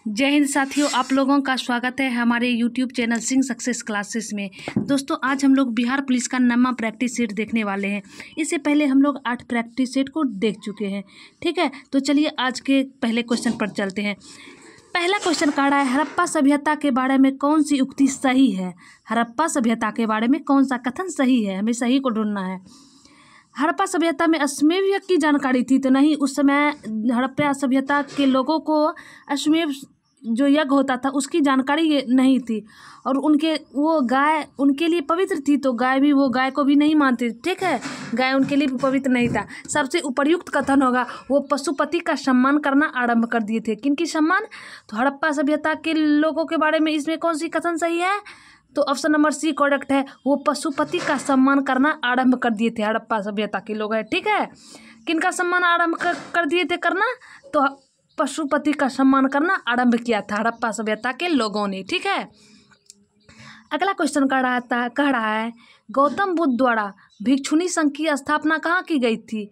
जय हिंद साथियों, आप लोगों का स्वागत है हमारे YouTube channel Singh success classes में। दोस्तों, आज हम लोग बिहार पुलिस का नवा प्रैक्टिस सेट देखने वाले हैं। इससे पहले हम लोग 8 प्रैक्टिस सेट को देख चुके हैं। ठीक है, तो चलिए आज के पहले क्वेश्चन पर चलते हैं। पहला क्वेश्चन कह रहा है, हड़प्पा सभ्यता के बारे में कौन सी उक्ति सही है। हड़प्पा सभ्यता के बारे में कौन सा कथन सही है, हमें सही को ढूंढना है। हड़प्पा सभ्यता में अश्वमेध की जानकारी थी तो नहीं, उस समय हड़प्पा सभ्यता के लोगों को अश्वमेध जो यज्ञ होता था उसकी जानकारी नहीं थी, और वो गाय उनके लिए पवित्र थी, तो वो गाय को भी नहीं मानती। ठीक है, गाय उनके लिए भी पवित्र नहीं था। सबसे उपयुक्त कथन होगा, वो पशुपति का सम्मान करना आरंभ कर दिए थे। किनकी सम्मान? तो हड़प्पा सभ्यता के लोगों के बारे में इसमें कौन सी कथन सही है? तो ऑप्शन नंबर सी करेक्ट है, वो पशुपति का सम्मान करना आरंभ कर दिए थे हड़प्पा सभ्यता के लोग है। ठीक है, किनका सम्मान आरंभ कर दिए थे करना? तो पशुपति का सम्मान करना आरंभ किया था हड़प्पा सभ्यता के लोगों ने। ठीक है, अगला क्वेश्चन कह रहा है गौतम बुद्ध द्वारा भिक्षुणी संघ की स्थापना कहाँ की गई थी।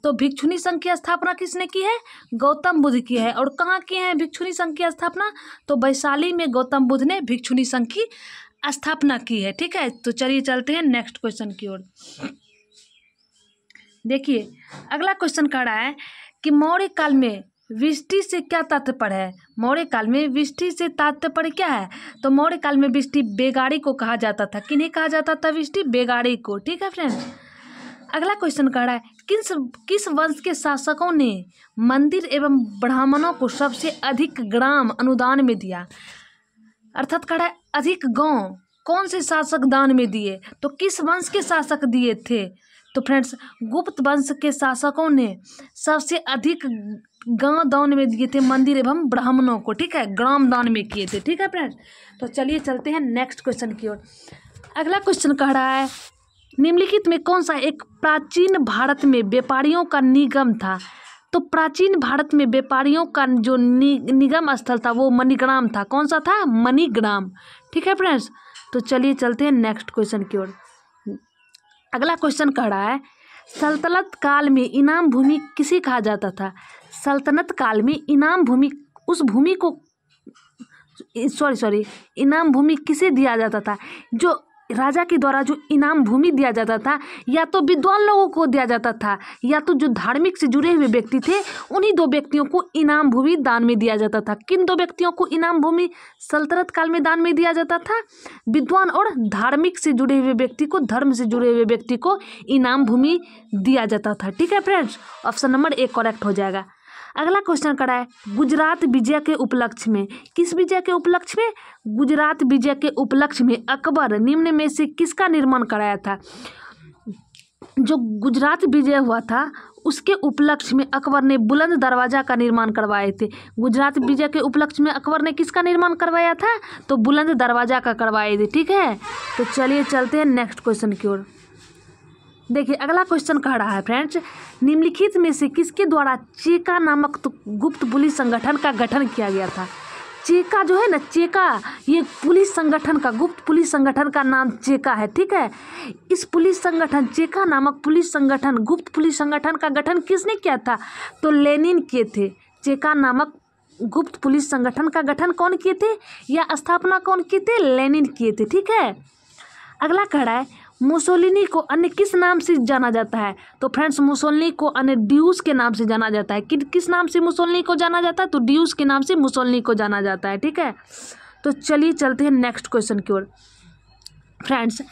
तो भिक्षुणी संघ की स्थापना किसने की है? गौतम बुद्ध की है। और कहाँ की है भिक्षुणी संघ की स्थापना? तो वैशाली में गौतम बुद्ध ने भिक्षुणी संघ की स्थापना की है। ठीक है, तो चलिए चलते हैं नेक्स्ट क्वेश्चन की ओर। देखिए, अगला क्वेश्चन कह रहा है कि मौर्य काल में विष्टि से क्या तात्पर्य है। मौर्य काल में विष्टि से तात्पर्य क्या है? तो मौर्य काल में विष्टि बेगाड़ी को कहा जाता था। किन्हें कहा जाता था? विष्टि बेगाड़ी को। ठीक है फ्रेंड्स, अगला क्वेश्चन कह रहा है किस वंश के शासकों ने मंदिर एवं ब्राह्मणों को सबसे अधिक ग्राम अनुदान में दिया। अर्थात कह रहा है अधिक गांव कौन से शासक दान में दिए, तो किस वंश के शासक दिए थे? तो फ्रेंड्स, गुप्त वंश के शासकों ने सबसे अधिक गांव दान में दिए थे मंदिर एवं ब्राह्मणों को। ठीक है, ग्राम दान में किए थे। ठीक है फ्रेंड्स, तो चलिए चलते हैं नेक्स्ट क्वेश्चन की ओर। अगला क्वेश्चन कह रहा है निम्नलिखित में कौन सा एक प्राचीन भारत में व्यापारियों का निगम था। तो प्राचीन भारत में व्यापारियों का जो निगम स्थल था वो मणिग्राम था। कौन सा था? मणिग्राम। ठीक है फ्रेंड्स, तो चलिए चलते हैं नेक्स्ट क्वेश्चन की ओर। अगला क्वेश्चन कह रहा है सल्तनत काल में इनाम भूमि किसे कहा जाता था। सल्तनत काल में इनाम भूमि उस भूमि को इनाम भूमि किसे दिया जाता था? जो राजा के द्वारा जो इनाम भूमि दिया जाता था, या तो विद्वान लोगों को दिया जाता था, या तो जो धार्मिक से जुड़े हुए व्यक्ति थे उन्हीं दो व्यक्तियों को इनाम भूमि दान में दिया जाता था। किन दो व्यक्तियों को इनाम भूमि सल्तनत काल में दान में दिया जाता था? विद्वान और धार्मिक से जुड़े हुए व्यक्ति को, धर्म से जुड़े हुए व्यक्ति को इनाम भूमि दिया जाता था। ठीक है फ्रेंड्स, ऑप्शन नंबर 1 करेक्ट हो जाएगा। अगला क्वेश्चन करा है गुजरात विजय के उपलक्ष्य में, किस विजय के उपलक्ष्य में? गुजरात विजय के उपलक्ष्य में अकबर निम्न में से किसका निर्माण कराया था। जो गुजरात विजय हुआ था उसके उपलक्ष्य में अकबर ने बुलंद दरवाजा का निर्माण करवाए थे। गुजरात विजय के उपलक्ष्य में अकबर ने किसका निर्माण करवाया था? तो बुलंद दरवाजा का करवाए थे। ठीक है, तो चलिए चलते हैं नेक्स्ट क्वेश्चन की ओर। देखिए, अगला क्वेश्चन कह रहा है फ्रेंड्स निम्नलिखित में से किसके द्वारा चेका नामक गुप्त पुलिस संगठन का गठन किया गया था। चेका जो है ना, चेका ये पुलिस संगठन का, गुप्त पुलिस संगठन का नाम चेका है। ठीक है, इस पुलिस संगठन चेका नामक पुलिस संगठन, गुप्त पुलिस संगठन का गठन किसने किया था? तो लेनिन किए थे। चेका नामक गुप्त पुलिस संगठन का गठन कौन किए थे या स्थापना कौन किए थे? लेनिन किए थे। ठीक है, अगला कह रहा है मुसोलिनी को अन्य किस नाम से जाना जाता है। तो फ्रेंड्स, मुसोलिनी को अन्य ड्यूस के नाम से जाना जाता है। किस नाम से मुसोलिनी को जाना जाता है? तो ड्यूस के नाम से मुसोलिनी को जाना जाता है। ठीक है, तो चलिए चलते हैं नेक्स्ट क्वेश्चन की ओर। फ्रेंड्स,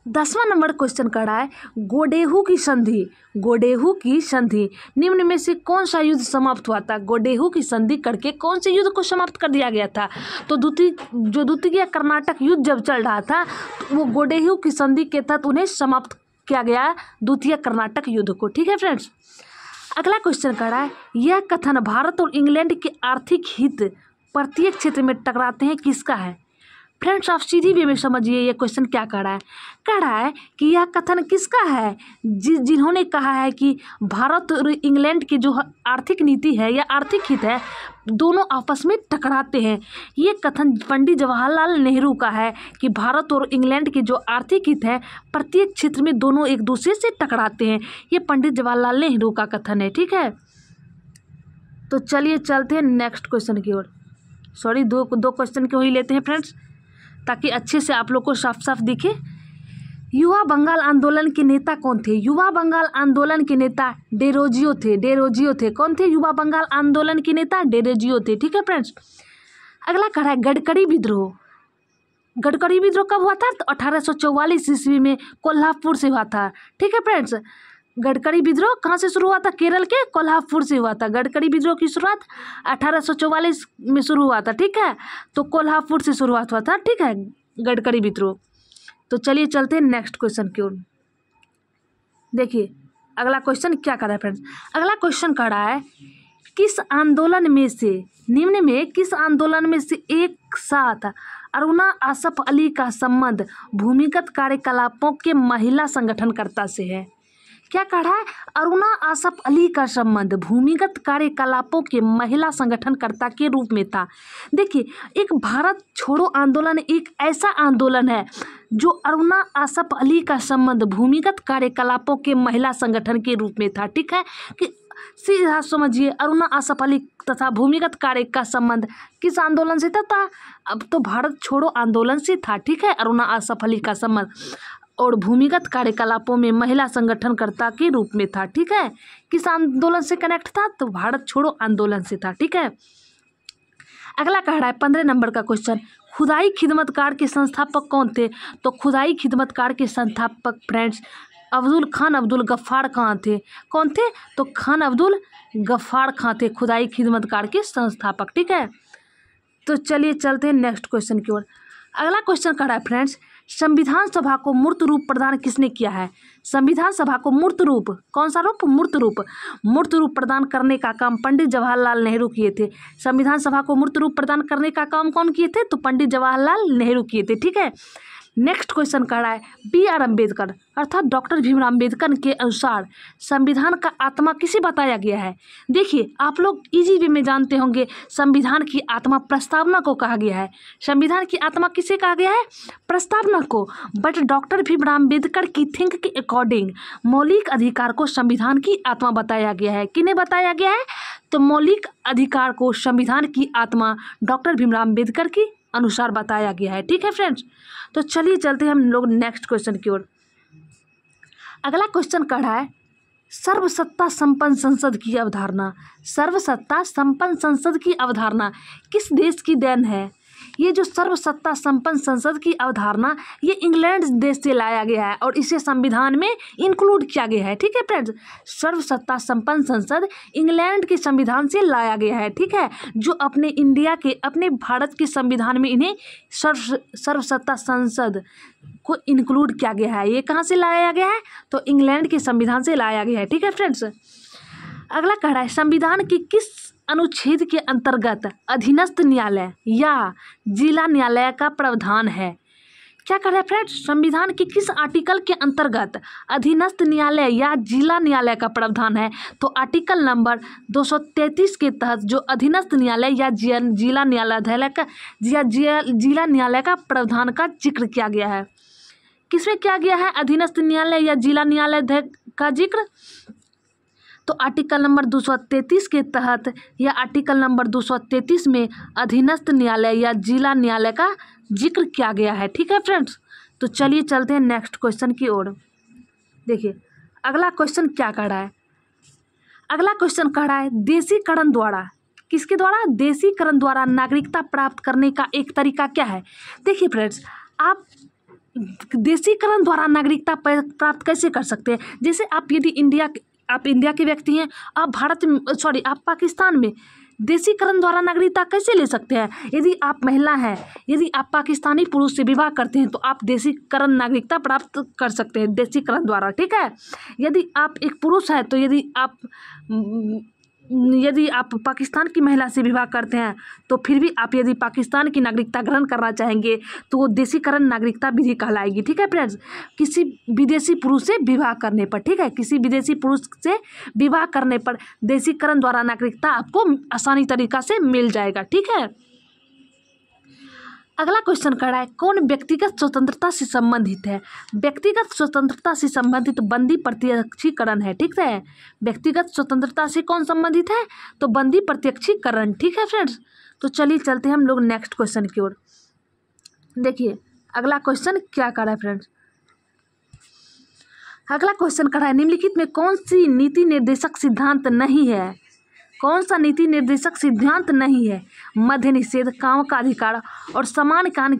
10वां नंबर क्वेश्चन कर रहा है गोडेहू की संधि। गोडेहू की संधि निम्न में से कौन सा युद्ध समाप्त हुआ था? गोडेहू की संधि करके कौन से युद्ध को समाप्त कर दिया गया था? तो द्वितीय कर्नाटक युद्ध जब चल रहा था तो वो गोडेहू की संधि के तहत उन्हें समाप्त किया गया, द्वितीय कर्नाटक युद्ध को। ठीक है फ्रेंड्स, अगला क्वेश्चन कर रहा है यह कथन भारत और इंग्लैंड के आर्थिक हित प्रत्येक क्षेत्र में टकराते हैं किसका है। फ्रेंड्स, आप सीधी वे में समझिए ये क्वेश्चन क्या कह रहा है। कह रहा है कि यह कथन किसका है? जिन्होंने कहा है कि भारत और इंग्लैंड की जो आर्थिक नीति है या आर्थिक हित है दोनों आपस में टकराते हैं। ये कथन पंडित जवाहरलाल नेहरू का है कि भारत और इंग्लैंड के जो आर्थिक हित है प्रत्येक क्षेत्र में दोनों एक दूसरे से टकराते हैं। ये पंडित जवाहरलाल नेहरू का कथन है। ठीक है, तो चलिए चलते हैं नेक्स्ट क्वेश्चन की ओर। सॉरी, दो क्वेश्चन क्यों ही लेते हैं फ्रेंड्स, ताकि अच्छे से आप लोग को साफ साफ दिखे। युवा बंगाल आंदोलन के नेता कौन थे? युवा बंगाल आंदोलन के नेता डेरोजियो थे। कौन थे युवा बंगाल आंदोलन के नेता? डेरोजियो थे। ठीक है फ्रेंड्स। अगला कह रहा है गडकरी विद्रोह। गडकरी विद्रोह कब हुआ था? तो 1844 ईस्वी में कोल्हापुर से हुआ था। ठीक है फ्रेंड्स। गडकरी विद्रोह कहाँ से शुरू हुआ था? केरल के कोल्हापुर से हुआ था। गडकरी विद्रोह की शुरुआत 1844 में शुरू हुआ था। ठीक है, तो कोल्हापुर से शुरुआत हुआ था। ठीक है, गडकरी विद्रोह। तो चलिए चलते हैं नेक्स्ट क्वेश्चन की ओर। देखिए अगला क्वेश्चन क्या कर रहा है फ्रेंड्स। अगला क्वेश्चन कर रहा है किस आंदोलन में से निम्न में किस आंदोलन में से एक साथ अरुणा आसफ अली का संबंध भूमिगत कार्यकलापों के महिला संगठनकर्ता से है? क्या कह रहा है? अरुणा आसफ अली का संबंध भूमिगत कार्यकलापों के महिला संगठनकर्ता के रूप में था। देखिए, एक भारत छोड़ो आंदोलन एक ऐसा आंदोलन है जो अरुणा आसफ अली का संबंध भूमिगत कार्यकलापों के महिला संगठन के रूप में था। ठीक है, कि सीधा समझिए, अरुणा आसफ अली तथा भूमिगत कार्य का संबंध किस आंदोलन से था? अब तो भारत छोड़ो आंदोलन से था। ठीक है, अरुणा आसफ अली का संबंध और भूमिगत कार्यकलापों में महिला संगठनकर्ता के रूप में था। ठीक है, किस आंदोलन से कनेक्ट था? तो भारत छोड़ो आंदोलन से था। ठीक है। अगला कह रहा है 15 नंबर का क्वेश्चन, खुदाई खिदमतकार के संस्थापक कौन थे? तो खुदाई खिदमतकार के संस्थापक फ्रेंड्स खान अब्दुल गफ्फार खां थे। कौन थे? तो खान अब्दुल गफ्फार खां थे खुदाई खिदमतकार के संस्थापक। ठीक है, तो चलिए चलते हैं नेक्स्ट क्वेश्चन की ओर। अगला क्वेश्चन कह रहा है फ्रेंड्स, संविधान सभा को मूर्त रूप प्रदान किसने किया है? संविधान सभा को मूर्त रूप, कौन सा रूप? मूर्त रूप प्रदान करने का काम पंडित जवाहरलाल नेहरू किए थे। संविधान सभा को मूर्त रूप प्रदान करने का काम कौन किए थे? तो पंडित जवाहरलाल नेहरू किए थे। ठीक है। नेक्स्ट क्वेश्चन कह रहा है B.R. अम्बेडकर अर्थात डॉक्टर भीमराव अम्बेडकर के अनुसार संविधान का आत्मा किसे बताया गया है? देखिए, आप लोग इजी वे में जानते होंगे, संविधान की आत्मा प्रस्तावना को कहा गया है। संविधान की आत्मा किसे कहा गया है? प्रस्तावना को। बट डॉक्टर भीमराव अम्बेडकर की थिंक के अकॉर्डिंग मौलिक अधिकार को संविधान की आत्मा बताया गया है। किन्हें बताया गया है? तो मौलिक अधिकार को संविधान की आत्मा डॉक्टर भीमराव अम्बेडकर की अनुसार बताया गया है। ठीक है फ्रेंड्स, तो चलिए चलते हैं हम लोग नेक्स्ट क्वेश्चन की ओर। अगला क्वेश्चन कह रहा है सर्वसत्ता संपन्न संसद की अवधारणा। सर्वसत्ता संपन्न संसद की अवधारणा किस देश की देन है? ये जो सर्वसत्ता संपन्न संसद की अवधारणा ये इंग्लैंड देश से लाया गया है और इसे संविधान में इंक्लूड किया गया है। ठीक है फ्रेंड्स, सर्वसत्ता संपन्न संसद इंग्लैंड के संविधान से लाया गया है। ठीक है, जो अपने भारत के संविधान में इन्हें सर्वसत्ता संसद को इंक्लूड किया गया है। ये कहाँ से लाया गया है? तो इंग्लैंड के संविधान से लाया गया है। ठीक है फ्रेंड्स। अगला कह रहा है संविधान की किस अनुच्छेद के अंतर्गत अधीनस्थ न्यायालय या जिला न्यायालय का प्रावधान है? क्या कर रहा है फ्रेंड्स? संविधान के किस आर्टिकल के अंतर्गत अधीनस्थ न्यायालय या जिला न्यायालय का प्रावधान है? तो आर्टिकल नंबर 233 के तहत जो अधीनस्थ न्यायालय या जिला न्यायालय का प्रावधान का जिक्र किया गया है। किसमें किया गया है अधीनस्थ न्यायालय या जिला न्यायालय का जिक्र? तो आर्टिकल नंबर 233 के तहत या आर्टिकल नंबर 233 में अधीनस्थ न्यायालय या जिला न्यायालय का जिक्र किया गया है। ठीक है फ्रेंड्स, तो चलिए चलते हैं नेक्स्ट क्वेश्चन की ओर। देखिए अगला क्वेश्चन क्या कह रहा है। अगला क्वेश्चन कह रहा है देशीकरण द्वारा, किसके द्वारा? देशीकरण द्वारा नागरिकता प्राप्त करने का एक तरीका क्या है? देखिए फ्रेंड्स, आप देशीकरण द्वारा नागरिकता प्राप्त कैसे कर सकते हैं? जैसे आप इंडिया के व्यक्ति हैं, आप पाकिस्तान में देशीकरण द्वारा नागरिकता कैसे ले सकते हैं? यदि आप महिला हैं, यदि आप पाकिस्तानी पुरुष से विवाह करते हैं तो आप देशीकरण नागरिकता प्राप्त कर सकते हैं देशीकरण द्वारा। ठीक है, यदि आप एक पुरुष हैं तो यदि आप पाकिस्तान की महिला से विवाह करते हैं तो फिर भी आप यदि पाकिस्तान की नागरिकता ग्रहण करना चाहेंगे तो वो देशीकरण नागरिकता विधि कहलाएगी। ठीक है फ्रेंड्स, किसी विदेशी पुरुष से विवाह करने पर, ठीक है, किसी विदेशी पुरुष से विवाह करने पर देशीकरण द्वारा नागरिकता आपको आसानी तरीका से मिल जाएगा। ठीक है, अगला क्वेश्चन कह रहा है कौन व्यक्तिगत स्वतंत्रता से संबंधित है। व्यक्तिगत स्वतंत्रता से संबंधित बंदी प्रत्यक्षीकरण है। ठीक है, व्यक्तिगत स्वतंत्रता से कौन संबंधित है, तो बंदी प्रत्यक्षीकरण। ठीक है फ्रेंड्स, तो चलिए चलते हैं हम लोग नेक्स्ट क्वेश्चन की ओर। देखिए अगला क्वेश्चन क्या कर रहा है फ्रेंड्स। अगला क्वेश्चन कर रहा है निम्नलिखित में कौन सी नीति निर्देशक सिद्धांत नहीं है। कौन सा नीति निर्देशक सिद्धांत नहीं है। मध्य निषेध, काम का अधिकार और समान काम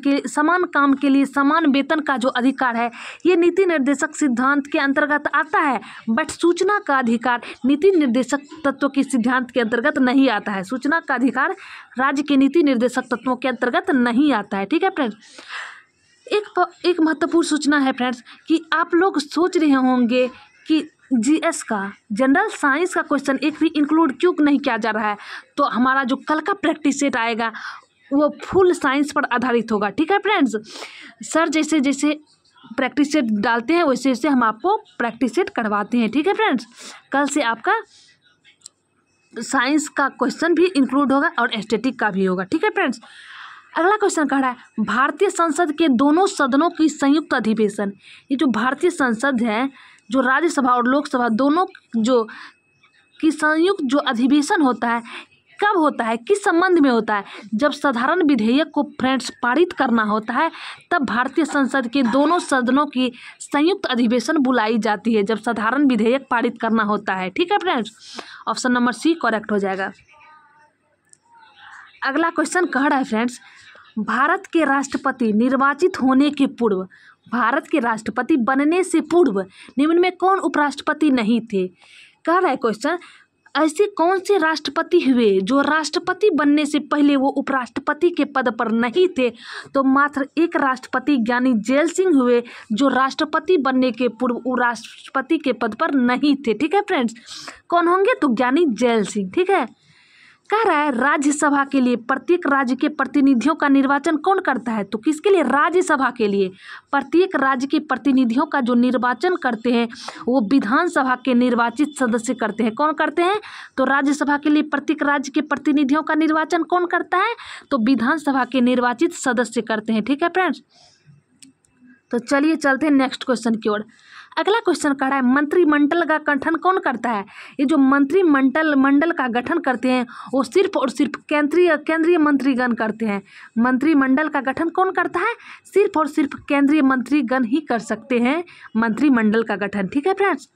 के लिए समान वेतन का जो अधिकार है, ये नीति निर्देशक सिद्धांत के अंतर्गत आता है। बट सूचना का अधिकार नीति निर्देशक तत्वों के सिद्धांत के अंतर्गत नहीं आता है। सूचना का अधिकार राज्य के नीति निर्देशक तत्वों के अंतर्गत नहीं आता है। ठीक है फ्रेंड्स, एक महत्वपूर्ण सूचना है फ्रेंड्स कि आप लोग सोच रहे होंगे कि जीएस का, जनरल साइंस का क्वेश्चन एक भी इंक्लूड क्यों नहीं किया जा रहा है। तो हमारा जो कल का प्रैक्टिस सेट आएगा वो फुल साइंस पर आधारित होगा। ठीक है फ्रेंड्स, सर जैसे जैसे प्रैक्टिस सेट डालते हैं वैसे वैसे हम आपको प्रैक्टिस सेट करवाते हैं। ठीक है फ्रेंड्स, कल से आपका साइंस का क्वेश्चन भी इंक्लूड होगा और एस्थेटिक का भी होगा। ठीक है फ्रेंड्स, अगला क्वेश्चन कह रहा है भारतीय संसद के दोनों सदनों की संयुक्त अधिवेशन। ये जो भारतीय संसद है, जो राज्यसभा और लोकसभा दोनों जो की संयुक्त जो अधिवेशन होता है, कब होता है, किस संबंध में होता है। जब साधारण विधेयक को फ्रेंड्स पारित करना होता है तब भारतीय संसद के दोनों सदनों की संयुक्त अधिवेशन बुलाई जाती है, जब साधारण विधेयक पारित करना होता है। ठीक है friends, option number C correct हो जाएगा। अगला क्वेश्चन कह रहा है फ्रेंड्स भारत के राष्ट्रपति निर्वाचित होने के पूर्व, भारत के राष्ट्रपति बनने से पूर्व निम्न में कौन उपराष्ट्रपति नहीं थे। कह रहा है क्वेश्चन ऐसे कौन से राष्ट्रपति हुए जो राष्ट्रपति बनने से पहले वो उपराष्ट्रपति के पद पर नहीं थे। तो मात्र एक राष्ट्रपति ज्ञानी जेल सिंह हुए जो राष्ट्रपति बनने के पूर्व उपराष्ट्रपति के पद पर नहीं थे। ठीक है फ्रेंड्स, कौन होंगे, तो ज्ञानी जेल सिंह। ठीक है, कह रहा है राज्यसभा के लिए प्रत्येक राज्य के प्रतिनिधियों का निर्वाचन कौन करता है। तो किसके लिए, राज्यसभा के लिए प्रत्येक राज्य के प्रतिनिधियों का जो निर्वाचन करते हैं वो विधानसभा के निर्वाचित सदस्य करते हैं। कौन करते हैं, तो राज्यसभा के लिए प्रत्येक राज्य के प्रतिनिधियों का निर्वाचन कौन करता है, तो विधानसभा के निर्वाचित सदस्य करते हैं। ठीक है फ्रेंड्स, तो चलिए चलते हैं नेक्स्ट क्वेश्चन की ओर। अगला क्वेश्चन कह रहा है मंत्रिमंडल का गठन कौन करता है। ये जो मंत्रिमंडल का गठन करते हैं वो सिर्फ और सिर्फ केंद्रीय मंत्रीगण करते हैं। मंत्रिमंडल का गठन कौन करता है, सिर्फ और सिर्फ केंद्रीय मंत्रीगण ही कर सकते हैं मंत्रिमंडल का गठन। ठीक है फ्रेंड्स,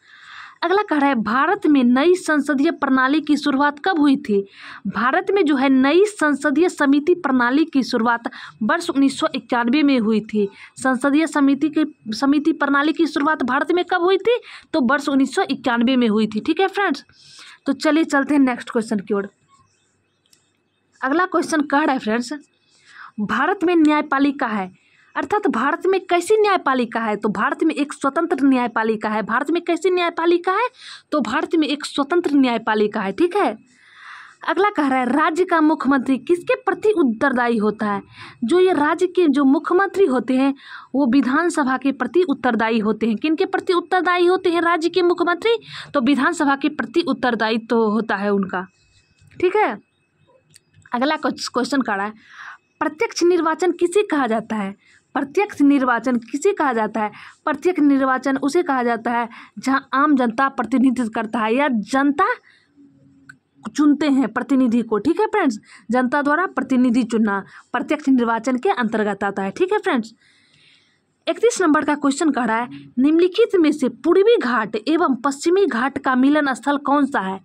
अगला कह रहा है भारत में नई संसदीय प्रणाली की शुरुआत कब हुई थी। भारत में जो है नई संसदीय समिति प्रणाली की शुरुआत वर्ष 1991 में हुई थी। संसदीय समिति प्रणाली की शुरुआत भारत में कब हुई थी, तो वर्ष 1991 में हुई थी। ठीक है फ्रेंड्स, तो चलिए चलते हैं नेक्स्ट क्वेश्चन की ओर। अगला क्वेश्चन कह रहा है फ्रेंड्स भारत में न्यायपालिका है, अर्थात भारत में कैसी न्यायपालिका है। तो भारत में एक स्वतंत्र न्यायपालिका है। भारत में कैसी न्यायपालिका है, तो भारत में एक स्वतंत्र न्यायपालिका है। ठीक है, अगला कह रहा है राज्य का मुख्यमंत्री किसके प्रति उत्तरदायी होता है। जो ये राज्य के जो मुख्यमंत्री होते हैं वो विधानसभा के प्रति उत्तरदायी होते हैं। किनके प्रति उत्तरदायी होते हैं राज्य के मुख्यमंत्री, तो विधानसभा के प्रति उत्तरदायी तो होता है उनका। ठीक है, अगला क्वेश्चन कह रहा है प्रत्यक्ष निर्वाचन किसे कहा जाता है। प्रत्यक्ष निर्वाचन किसे कहा जाता है, प्रत्यक्ष निर्वाचन उसे कहा जाता है जहां आम जनता प्रतिनिधित्व करता है या जनता चुनते हैं प्रतिनिधि को। ठीक है फ्रेंड्स, जनता द्वारा प्रतिनिधि चुनना प्रत्यक्ष निर्वाचन के अंतर्गत आता है। ठीक है फ्रेंड्स, 31 नंबर का क्वेश्चन कह रहा है निम्नलिखित में से पूर्वी घाट एवं पश्चिमी घाट का मिलन स्थल कौन सा है।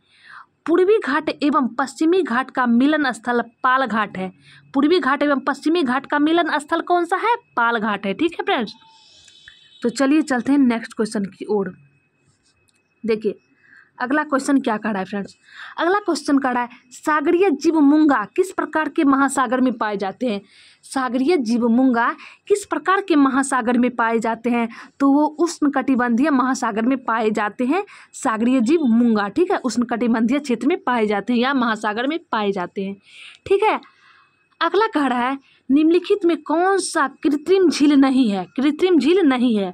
पूर्वी घाट एवं पश्चिमी घाट का मिलन स्थल पाल घाट है। पूर्वी घाट एवं पश्चिमी घाट का मिलन स्थल कौन सा है, पाल घाट है। ठीक है फ्रेंड्स, तो चलिए चलते हैं नेक्स्ट क्वेश्चन की ओर। देखिए अगला क्वेश्चन क्या कह रहा है फ्रेंड्स। अगला क्वेश्चन कह रहा है सागरीय जीव मूंगा किस प्रकार के महासागर में पाए जाते हैं। सागरीय जीव मूंगा किस प्रकार के महासागर में पाए जाते हैं, तो वो उष्णकटिबंधीय महासागर में पाए जाते हैं। सागरीय जीव मूंगा, ठीक है, उष्णकटिबंधीय क्षेत्र में पाए जाते हैं या महासागर में पाए जाते हैं। ठीक है, अगला कह रहा है निम्नलिखित में कौन सा कृत्रिम झील नहीं है। कृत्रिम झील नहीं है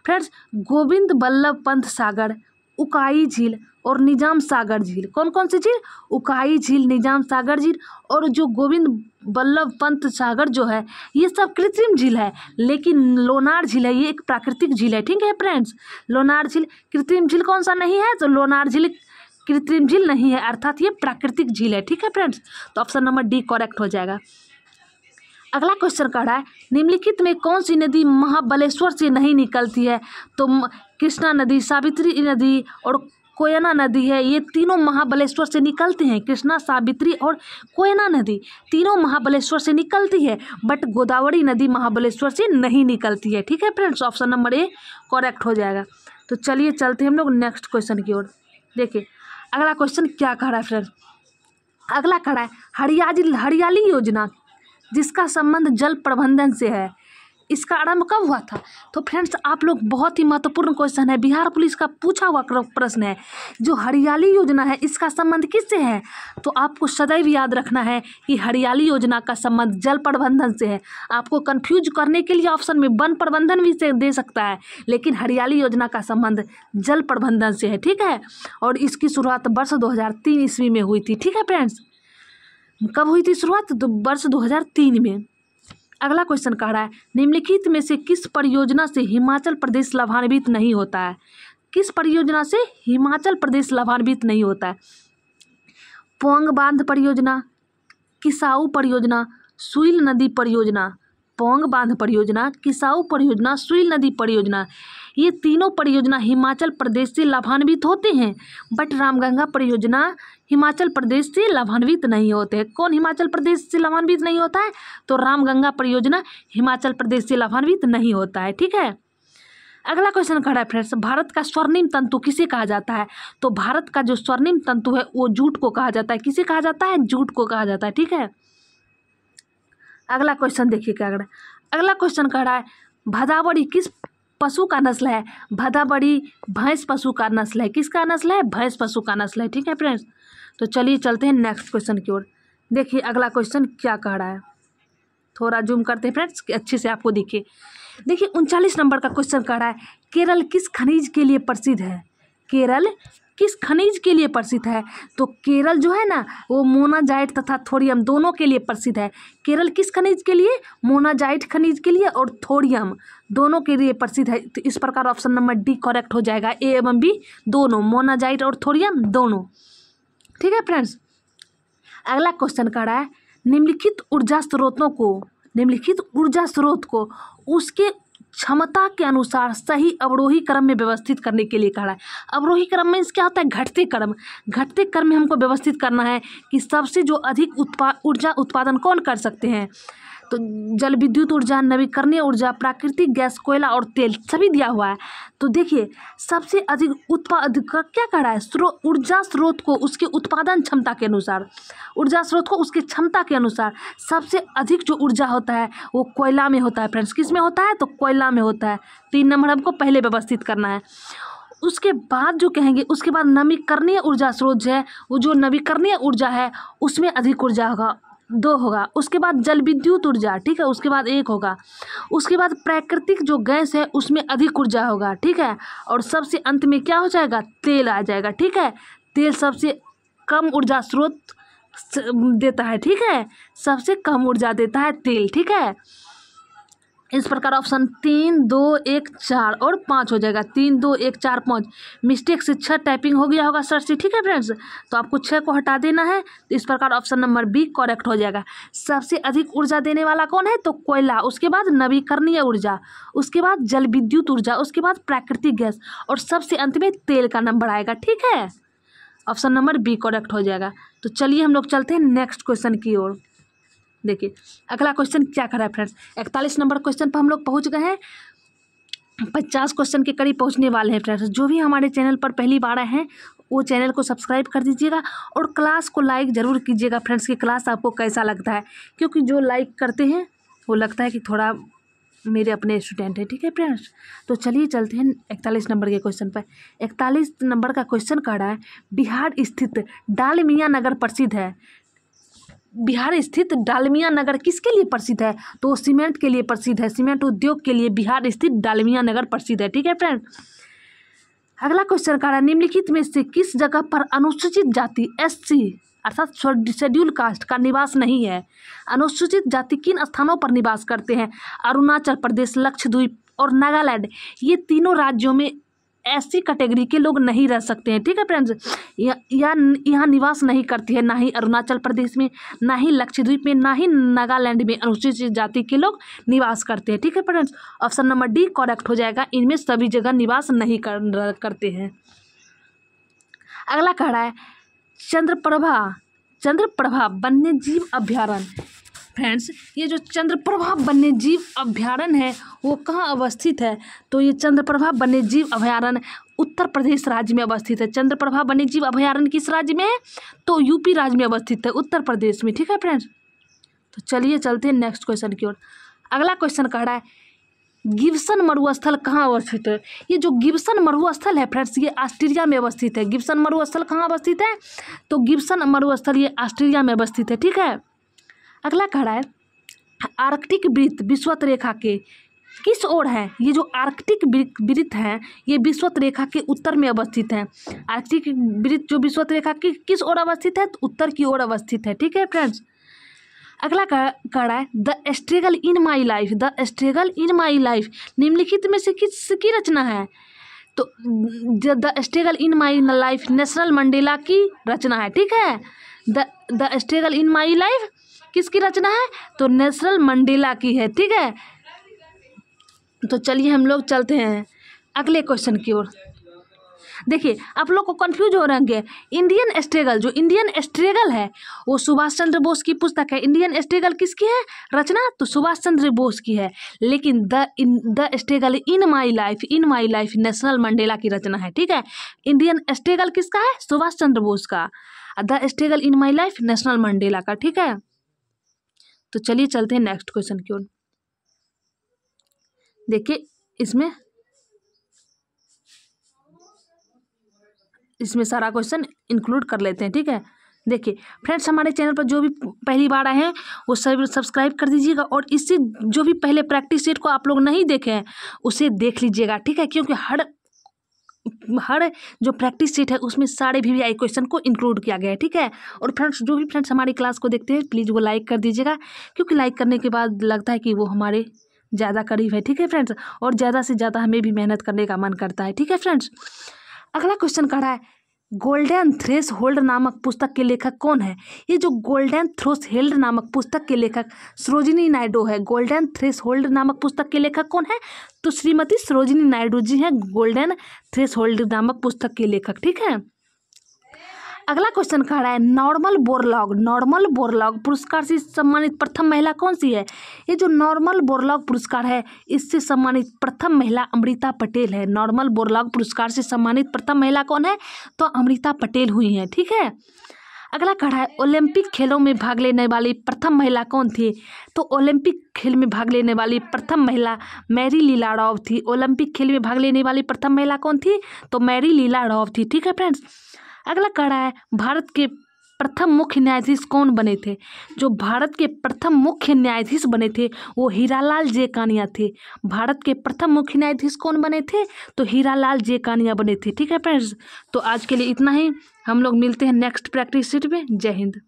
फ्रेंड्स गोविंद बल्लभ पंत सागर, उकाई झील और निजाम सागर झील। कौन कौन सी झील? उकाई झील, निजाम सागर झील और जो गोविंद बल्लभ पंत सागर जो है ये सब कृत्रिम झील है, लेकिन लोनार झील है ये एक प्राकृतिक झील है। ठीक है फ्रेंड्स, लोनार झील कृत्रिम झील कौन सा नहीं है? तो लोनार झील कृत्रिम झील नहीं है, अर्थात ये प्राकृतिक झील है। ठीक है फ्रेंड्स, तो ऑप्शन नंबर डी करेक्ट हो जाएगा। अगला क्वेश्चन कह रहा है निम्नलिखित में कौन सी नदी महाबलेश्वर से नहीं निकलती है? तो कृष्णा नदी, सावित्री नदी और कोयना नदी है, ये तीनों महाबलेश्वर से निकलते हैं। कृष्णा, सावित्री और कोयना नदी तीनों महाबलेश्वर से निकलती है, बट गोदावरी नदी महाबलेश्वर से नहीं निकलती है। ठीक है friends, option number A correct हो जाएगा। तो चलिए चलते हैं हम लोग नेक्स्ट क्वेश्चन की ओर। देखिए अगला क्वेश्चन क्या कह रहा है फ्रेंड्स। अगला कह रहा है हरियाली योजना जिसका संबंध जल प्रबंधन से है, इसका आरंभ कब हुआ था? तो फ्रेंड्स आप लोग बहुत ही महत्वपूर्ण क्वेश्चन है, बिहार पुलिस का पूछा हुआ प्रश्न है। जो हरियाली योजना है इसका संबंध किससे है? तो आपको सदैव याद रखना है कि हरियाली योजना का संबंध जल प्रबंधन से है। आपको कंफ्यूज करने के लिए ऑप्शन में वन प्रबंधन भी से दे सकता है, लेकिन हरियाली योजना का संबंध जल प्रबंधन से है। ठीक है, और इसकी शुरुआत वर्ष 2003 ईस्वी में हुई थी। ठीक है फ्रेंड्स, कब हुई थी शुरुआत? तो वर्ष 2003 में। अगला क्वेश्चन कह रहा है निम्नलिखित में से किस परियोजना से हिमाचल प्रदेश लाभान्वित नहीं होता है? किस परियोजना से हिमाचल प्रदेश लाभान्वित नहीं होता है? पोंग बांध परियोजना, किसाऊ परियोजना, सुईल नदी परियोजना। पोंग बांध परियोजना, किसाऊ परियोजना, सुईल नदी परियोजना, ये तीनों परियोजना हिमाचल प्रदेश से लाभान्वित होते हैं, बट रामगंगा परियोजना हिमाचल प्रदेश से लाभान्वित नहीं होते हैं। कौन हिमाचल प्रदेश से लाभान्वित नहीं होता है? तो रामगंगा परियोजना हिमाचल प्रदेश से लाभान्वित नहीं होता है। ठीक है, अगला क्वेश्चन कह रहा है फ्रेंड्स भारत का स्वर्णिम तंतु किसे कहा जाता है? तो भारत का जो स्वर्णिम तंतु है वो जूट को कहा जाता है। किसे कहा जाता है? जूट को कहा जाता है। ठीक है, अगला क्वेश्चन देखिए क्या कर रहा है। अगला क्वेश्चन कह रहा है भदावरी किस पशु का नस्ल है? भदावरी भैंस पशु का नस्ल है। किसका नस्ल है? भैंस पशु का नस्ल है। ठीक है फ्रेंड्स, तो चलिए चलते हैं नेक्स्ट क्वेश्चन की ओर। देखिए अगला क्वेश्चन क्या कह रहा है, थोड़ा जूम करते हैं फ्रेंड्स कि अच्छे से आपको दिखे। देखिए 39 नंबर का क्वेश्चन कह रहा है केरल किस खनिज के लिए प्रसिद्ध है? केरल किस खनिज के लिए प्रसिद्ध है? तो केरल जो है ना वो मोनाजाइट तथा थोरियम दोनों के लिए प्रसिद्ध है। केरल किस खनिज के लिए? मोनाजाइट खनिज के लिए और थोरियम दोनों के लिए प्रसिद्ध है। तो इस प्रकार ऑप्शन नंबर डी करेक्ट हो जाएगा। ए एवं बी दोनों, मोनाजाइट और थोरियम दोनों। ठीक है फ्रेंड्स, अगला क्वेश्चन कह रहा है निम्नलिखित ऊर्जा स्रोत को उसके क्षमता के अनुसार सही अवरोही क्रम में व्यवस्थित करने के लिए कहा है। अवरोही क्रम में क्या होता है? घटते क्रम। घटते क्रम में हमको व्यवस्थित करना है कि सबसे जो अधिक ऊर्जा उत्पादन कौन कर सकते हैं। तो जल विद्युत ऊर्जा, नवीकरणीय ऊर्जा, प्राकृतिक गैस, कोयला और तेल सभी दिया हुआ है। तो देखिए सबसे अधिक क्या कर रहा है? ऊर्जा स्रोत को उसके उत्पादन क्षमता के अनुसार, ऊर्जा स्रोत को उसकी क्षमता के अनुसार सबसे अधिक जो ऊर्जा होता है वो कोयला में होता है। फ्रेंड्स किस में होता है? तो कोयला में होता है। 3 नंबर हमको पहले व्यवस्थित करना है। उसके बाद जो कहेंगे उसके बाद नवीकरणीय ऊर्जा स्रोत जो है वो जो नवीकरणीय ऊर्जा है उसमें अधिक ऊर्जा होगा, 2 होगा। उसके बाद जल विद्युत ऊर्जा, ठीक है, उसके बाद 1 होगा। उसके बाद प्राकृतिक जो गैस है उसमें अधिक ऊर्जा होगा। ठीक है, और सबसे अंत में क्या हो जाएगा? तेल आ जाएगा। ठीक है, तेल सबसे कम ऊर्जा स्रोत देता है। ठीक है, सबसे कम ऊर्जा देता है तेल। ठीक है, इस प्रकार ऑप्शन 3, 2, 1, 4 और 5 हो जाएगा। 3, 2, 1, 4, 5 मिस्टेक से 6 टाइपिंग हो गया होगा सर से। ठीक है फ्रेंड्स, तो आपको 6 को हटा देना है। तो इस प्रकार ऑप्शन नंबर बी करेक्ट हो जाएगा। सबसे अधिक ऊर्जा देने वाला कौन है? तो कोयला, उसके बाद नवीकरणीय ऊर्जा, उसके बाद जल विद्युत ऊर्जा, उसके बाद प्राकृतिक गैस और सबसे अंत में तेल का नंबर आएगा। ठीक है, ऑप्शन नंबर बी करेक्ट हो जाएगा। तो चलिए हम लोग चलते हैं नेक्स्ट क्वेश्चन की ओर। देखिए अगला क्वेश्चन क्या कर रहा है फ्रेंड्स। 41 नंबर क्वेश्चन पर हम लोग पहुंच गए हैं। 50 क्वेश्चन के करीब पहुंचने वाले हैं फ्रेंड्स। जो भी हमारे चैनल पर पहली बार आए हैं वो चैनल को सब्सक्राइब कर दीजिएगा और क्लास को लाइक ज़रूर कीजिएगा फ्रेंड्स। की क्लास आपको कैसा लगता है, क्योंकि जो लाइक करते हैं वो लगता है कि थोड़ा मेरे अपने स्टूडेंट हैं। ठीक है फ्रेंड्स, तो चलिए चलते हैं 41 नंबर के क्वेश्चन पर। 41 नंबर का क्वेश्चन कह रहा है बिहार स्थित डालमिया नगर प्रसिद्ध है। बिहार स्थित डालमिया नगर किसके लिए प्रसिद्ध है? तो सीमेंट के लिए प्रसिद्ध है। सीमेंट उद्योग के लिए बिहार स्थित डालमिया नगर प्रसिद्ध है। ठीक है फ्रेंड, अगला क्वेश्चन कह रहा है निम्नलिखित में से किस जगह पर अनुसूचित जाति SC अर्थात शेड्यूल कास्ट का निवास नहीं है। अनुसूचित जाति किन स्थानों पर निवास करते हैं? अरुणाचल प्रदेश, लक्षद्वीप और नागालैंड। ये तीनों राज्यों में ऐसी कैटेगरी के लोग नहीं रह सकते हैं। ठीक है फ्रेंड्स, यहाँ निवास नहीं करती है, ना ही अरुणाचल प्रदेश में, ना ही लक्षद्वीप में, ना ही नागालैंड में अनुसूचित जाति के लोग निवास करते हैं। ठीक है friends, option number D correct हो जाएगा, इनमें सभी जगह निवास नहीं करते हैं। अगला कह रहा है चंद्रप्रभा वन्यजीव अभयारण्य। फ्रेंड्स, ये जो चंद्रप्रभा वन्यजीव अभयारण्य है वो कहाँ अवस्थित है? तो ये चंद्रप्रभा वन्यजीव अभयारण्य उत्तर प्रदेश राज्य में अवस्थित है। चंद्रप्रभा वन्यजीव अभयारण्य किस राज्य में है? तो यूपी राज्य में अवस्थित है, उत्तर प्रदेश में। ठीक है फ्रेंड्स, तो चलिए चलते हैं नेक्स्ट क्वेश्चन की ओर। अगला क्वेश्चन कह रहा है गिब्सन मरुस्थल कहाँ अवस्थित है? ये जो गिब्सन मरुस्थल है फ्रेंड्स, ये ऑस्ट्रेलिया में अवस्थित है। गिब्सन मरुस्थल कहाँ अवस्थित है? तो गिब्सन मरुस्थल ये ऑस्ट्रेलिया में अवस्थित है। ठीक है, अगला कह रहा है आर्कटिक वृत्त विषुवत रेखा के किस ओर है? ये जो आर्कटिक वृत्त है ये विषुवत रेखा के उत्तर में अवस्थित है। आर्कटिक वृत्त जो विषुवत रेखा की किस ओर अवस्थित है? तो उत्तर की ओर अवस्थित है। ठीक है फ्रेंड्स, अगला कह रहा है the struggle in my life. The struggle in my life निम्नलिखित में से किसकी रचना है? तो the struggle in my life Nelson Mandela की रचना है। ठीक है, the struggle in my life किसकी रचना है? तो नेल्सन मंडेला की है। ठीक है, तो चलिए हम लोग चलते हैं अगले क्वेश्चन की ओर। देखिए, आप लोग को कंफ्यूज हो रहे होंगे, इंडियन स्ट्रगल, जो इंडियन स्ट्रगल है वो सुभाष चंद्र बोस की पुस्तक है। इंडियन स्ट्रगल किसकी है रचना? तो सुभाष चंद्र बोस की है। लेकिन the struggle in my life Nelson Mandela की रचना है। ठीक है, इंडियन स्ट्रगल किसका है? सुभाष चंद्र बोस का। The struggle in my life Nelson Mandela का। ठीक है, तो चलिए चलते हैं नेक्स्ट क्वेश्चन की ओर। देखिए, इसमें सारा क्वेश्चन इंक्लूड कर लेते हैं। ठीक है, देखिए फ्रेंड्स, हमारे चैनल पर जो भी पहली बार आए हैं वो सब्सक्राइब कर दीजिएगा, और इससे जो भी पहले प्रैक्टिस सेट को आप लोग नहीं देखे हैं उसे देख लीजिएगा। ठीक है, क्योंकि हर जो प्रैक्टिस सेट है उसमें सारे VVI क्वेश्चन को इंक्लूड किया गया है। ठीक है, और फ्रेंड्स जो भी फ्रेंड्स हमारी क्लास को देखते हैं प्लीज़ वो लाइक कर दीजिएगा, क्योंकि लाइक करने के बाद लगता है कि वो हमारे ज़्यादा करीब है। ठीक है फ्रेंड्स, और ज़्यादा से ज़्यादा हमें भी मेहनत करने का मन करता है। ठीक है फ्रेंड्स, अगला क्वेश्चन कह रहा है गोल्डन थ्रेशहोल्ड नामक पुस्तक के लेखक कौन है? ये जो गोल्डन थ्रेशहोल्ड नामक पुस्तक के लेखक सरोजिनी नायडू है। गोल्डन थ्रेशहोल्ड नामक पुस्तक के लेखक कौन है? तो श्रीमती सरोजिनी नायडू जी हैं गोल्डन थ्रेशहोल्ड नामक पुस्तक के लेखक। ठीक है, अगला क्वेश्चन कह रहा है नॉर्मल बोरलॉग पुरस्कार से सम्मानित प्रथम महिला कौन सी है? ये जो नॉर्मल बोरलॉग पुरस्कार है इससे सम्मानित प्रथम महिला अमृता पटेल है। नॉर्मल बोरलॉग पुरस्कार से सम्मानित प्रथम महिला कौन है? तो अमृता पटेल हुई हैं। ठीक है, अगला कह रहा है ओलंपिक खेलों में भाग लेने वाली प्रथम महिला कौन थी? तो ओलंपिक खेल में भाग लेने वाली प्रथम महिला मैरी लीला राव थी। ओलंपिक खेल में भाग लेने वाली प्रथम महिला कौन थी? तो मैरी लीला राव थी। ठीक है फ्रेंड्स, अगला कह रहा है भारत के प्रथम मुख्य न्यायाधीश कौन बने थे? जो भारत के प्रथम मुख्य न्यायाधीश बने थे वो हीरालाल जे कानिया थे। भारत के प्रथम मुख्य न्यायाधीश कौन बने थे? तो हीरालाल जे कानिया बने थे। ठीक है फ्रेंड्स, तो आज के लिए इतना ही, हम लोग मिलते हैं नेक्स्ट प्रैक्टिस सेट में। जय हिंद।